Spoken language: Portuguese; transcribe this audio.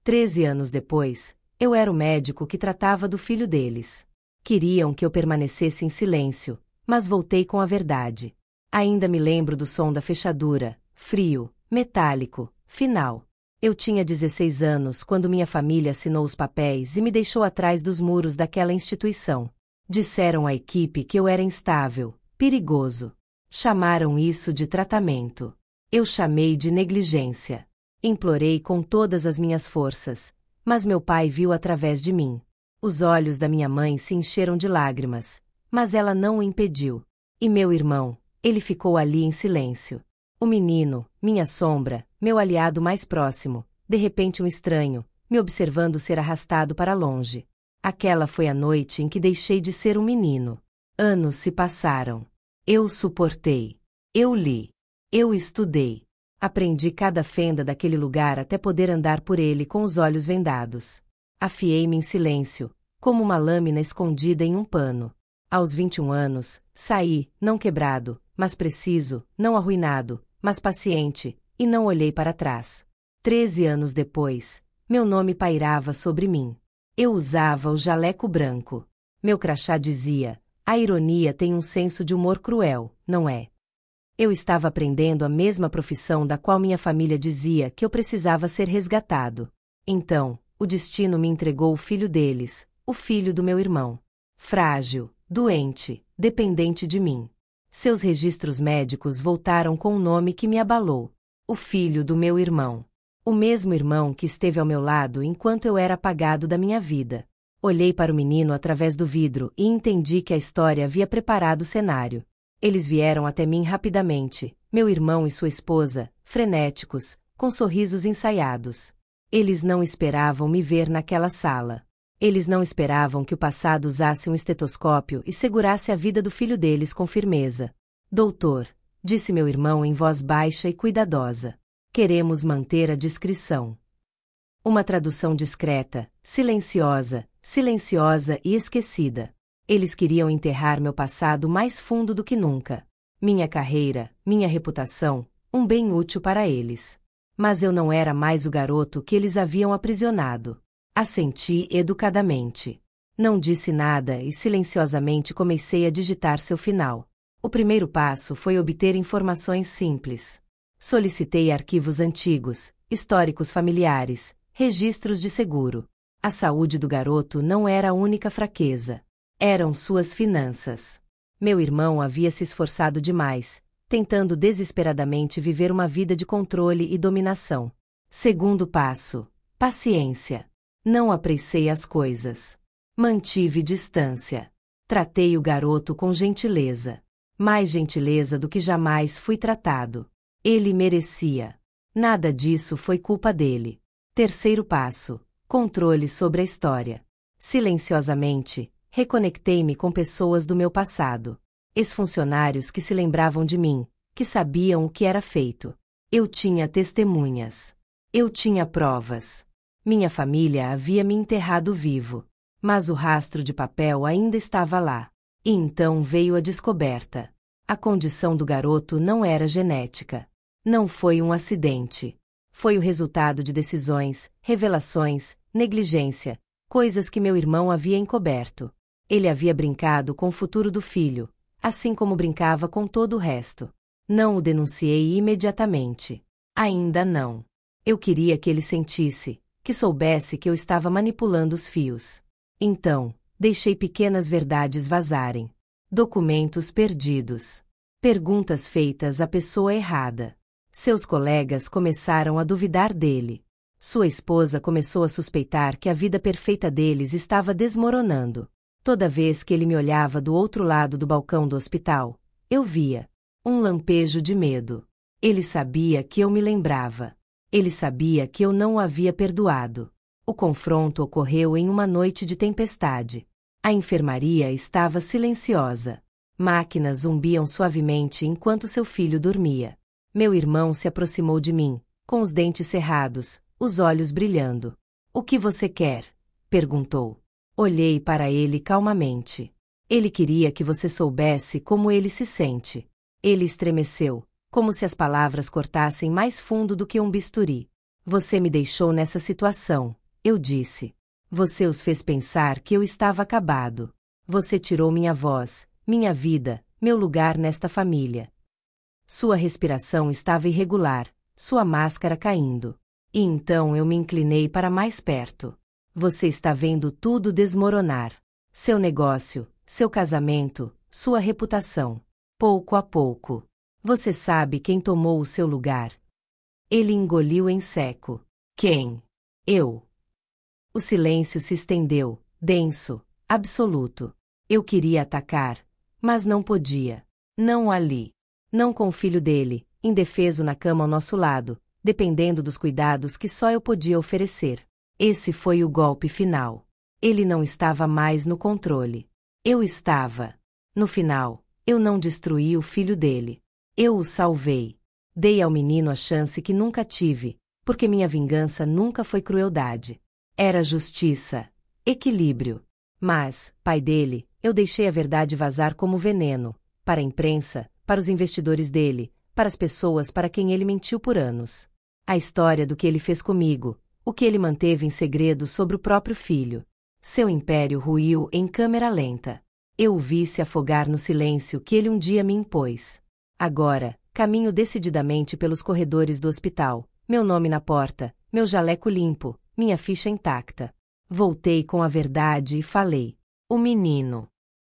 13 anos depois, eu era o médico que tratava do filho deles. Queriam que eu permanecesse em silêncio, mas voltei com a verdade. Ainda me lembro do som da fechadura, frio, metálico, final. Eu tinha 16 anos quando minha família assinou os papéis e me deixou atrás dos muros daquela instituição. Disseram à equipe que eu era instável, perigoso. Chamaram isso de tratamento. Eu chamei de negligência. Implorei com todas as minhas forças, mas meu pai viu através de mim. Os olhos da minha mãe se encheram de lágrimas, mas ela não o impediu. E meu irmão, ele ficou ali em silêncio. O menino, minha sombra, meu aliado mais próximo, de repente um estranho, me observando ser arrastado para longe. Aquela foi a noite em que deixei de ser um menino. Anos se passaram. Eu suportei. Eu li. Eu estudei. Aprendi cada fenda daquele lugar até poder andar por ele com os olhos vendados. Afiei-me em silêncio, como uma lâmina escondida em um pano. Aos 21 anos, saí, não quebrado, mas preciso, não arruinado, mas paciente, e não olhei para trás. 13 anos depois, meu nome pairava sobre mim. Eu usava o jaleco branco. Meu crachá dizia: a ironia tem um senso de humor cruel, não é? Eu estava aprendendo a mesma profissão da qual minha família dizia que eu precisava ser resgatado. Então, o destino me entregou o filho deles, o filho do meu irmão. Frágil, doente, dependente de mim. Seus registros médicos voltaram com um nome que me abalou. O filho do meu irmão. O mesmo irmão que esteve ao meu lado enquanto eu era apagado da minha vida. Olhei para o menino através do vidro e entendi que a história havia preparado o cenário. Eles vieram até mim rapidamente, meu irmão e sua esposa, frenéticos, com sorrisos ensaiados. Eles não esperavam me ver naquela sala. Eles não esperavam que o passado usasse um estetoscópio e segurasse a vida do filho deles com firmeza. Doutor, disse meu irmão em voz baixa e cuidadosa. Queremos manter a discrição. Uma tradução discreta, silenciosa e esquecida. Eles queriam enterrar meu passado mais fundo do que nunca. Minha carreira, minha reputação, um bem útil para eles. Mas eu não era mais o garoto que eles haviam aprisionado. Assenti educadamente. Não disse nada e silenciosamente comecei a digitar seu final. O primeiro passo foi obter informações simples. Solicitei arquivos antigos, históricos familiares, registros de seguro. A saúde do garoto não era a única fraqueza. Eram suas finanças. Meu irmão havia se esforçado demais, tentando desesperadamente viver uma vida de controle e dominação. Segundo passo: paciência. Não apressei as coisas. Mantive distância. Tratei o garoto com gentileza. Mais gentileza do que jamais fui tratado. Ele merecia. Nada disso foi culpa dele. Terceiro passo: controle sobre a história. Silenciosamente, reconectei-me com pessoas do meu passado. Ex-funcionários que se lembravam de mim, que sabiam o que era feito. Eu tinha testemunhas. Eu tinha provas. Minha família havia me enterrado vivo. Mas o rastro de papel ainda estava lá. E então veio a descoberta. A condição do garoto não era genética. Não foi um acidente. Foi o resultado de decisões, revelações, negligência, coisas que meu irmão havia encoberto. Ele havia brincado com o futuro do filho, assim como brincava com todo o resto. Não o denunciei imediatamente. Ainda não. Eu queria que ele sentisse, que soubesse que eu estava manipulando os fios. Então, deixei pequenas verdades vazarem. Documentos perdidos. Perguntas feitas à pessoa errada. Seus colegas começaram a duvidar dele. Sua esposa começou a suspeitar que a vida perfeita deles estava desmoronando. Toda vez que ele me olhava do outro lado do balcão do hospital, eu via um lampejo de medo. Ele sabia que eu me lembrava. Ele sabia que eu não o havia perdoado. O confronto ocorreu em uma noite de tempestade. A enfermaria estava silenciosa. Máquinas zumbiam suavemente enquanto seu filho dormia. Meu irmão se aproximou de mim, com os dentes cerrados, os olhos brilhando. "O que você quer?" perguntou. Olhei para ele calmamente. "Ele queria que você soubesse como ele se sente." Ele estremeceu, como se as palavras cortassem mais fundo do que um bisturi. Você me deixou nessa situação, eu disse. Você os fez pensar que eu estava acabado. Você tirou minha voz, minha vida, meu lugar nesta família. Sua respiração estava irregular, sua máscara caindo. E então eu me inclinei para mais perto. Você está vendo tudo desmoronar. Seu negócio, seu casamento, sua reputação. Pouco a pouco. Você sabe quem tomou o seu lugar? Ele engoliu em seco. Quem? Eu. O silêncio se estendeu, denso, absoluto. Eu queria atacar, mas não podia. Não ali. Não com o filho dele, indefeso na cama ao nosso lado, dependendo dos cuidados que só eu podia oferecer. Esse foi o golpe final. Ele não estava mais no controle. Eu estava. No final, eu não destruí o filho dele. Eu o salvei. Dei ao menino a chance que nunca tive, porque minha vingança nunca foi crueldade. Era justiça, equilíbrio. Mas, pai dele, eu deixei a verdade vazar como veneno, para a imprensa, para os investidores dele, para as pessoas para quem ele mentiu por anos. A história do que ele fez comigo, o que ele manteve em segredo sobre o próprio filho. Seu império ruiu em câmera lenta. Eu o vi se afogar no silêncio que ele um dia me impôs. Agora, caminho decididamente pelos corredores do hospital, meu nome na porta, meu jaleco limpo, minha ficha intacta. Voltei com a verdade e falei. O menino.